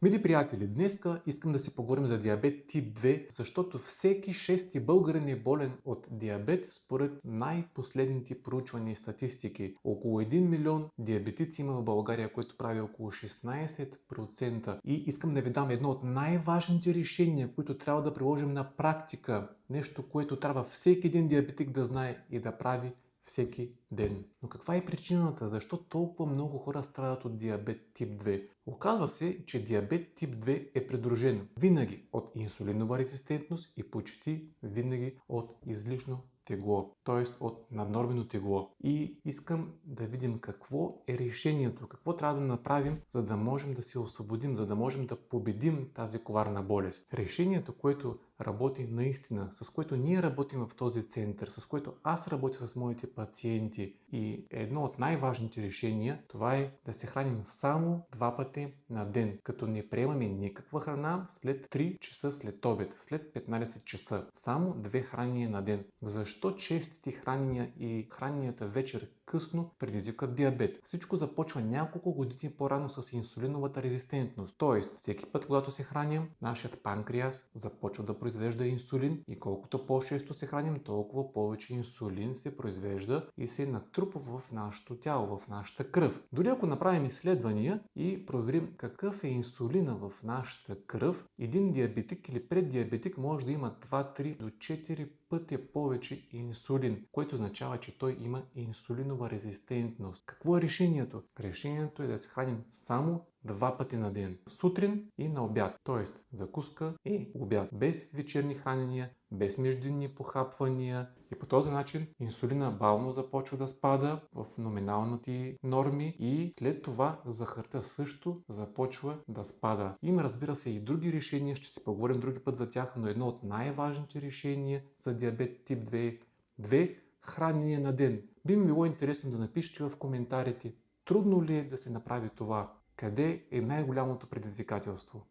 Мили приятели, днеска искам да си поговорим за диабет тип 2, защото всеки шести българин е болен от диабет според най-последните проучвания и статистики. Около 1 милион диабетици има в България, което прави около 16%. И искам да ви дам едно от най-важните решения, които трябва да приложим на практика. Нещо, което трябва всеки един диабетик да знае и да прави всеки ден. Но каква е причината? Защо толкова много хора страдат от диабет тип 2? Оказва се, че диабет тип 2 е придружен винаги от инсулинова резистентност и почти винаги от излишно тегло, т.е. от наднормено тегло. И искам да видим какво е решението, какво трябва да направим, за да можем да се освободим, за да можем да победим тази коварна болест. Решението, което работи наистина, с което ние работим в този център, с което аз работя с моите пациенти и едно от най-важните решения, това е да се храним само 2 пъти на ден, като не приемаме никаква храна след 3 часа след обед, след 15 часа. Само 2 хранения на ден. Защо честите хранения и храненията вечер късно предизвикат диабет? Всичко започва няколко години по-рано с инсулиновата резистентност. Тоест, всеки път, когато се храним, нашият панкреас започва да произвежда инсулин и колкото по-често се храним, толкова повече инсулин се произвежда и се натрупва в нашето тяло, в нашата кръв. Дори ако направим изследвания и проверим какъв е инсулина в нашата кръв, един диабетик или преддиабетик може да има 2, 3 до 4 пъти повече инсулин, което означава, че той има инсулинова резистентност. Какво е решението? Решението е да се храним само 2 пъти на ден. Сутрин и на обяд. Т.е. закуска и обяд. Без вечерни хранения, без междинни похапвания. И по този начин инсулина бавно започва да спада в номиналните норми и след това захарта също започва да спада. Има, разбира се, и други решения, ще си поговорим други път за тях, но едно от най-важните решения за диабет тип 2 е 2 хранения на ден. Би ми било интересно да напишете в коментарите трудно ли е да се направи това. Къде е най-голямото предизвикателство?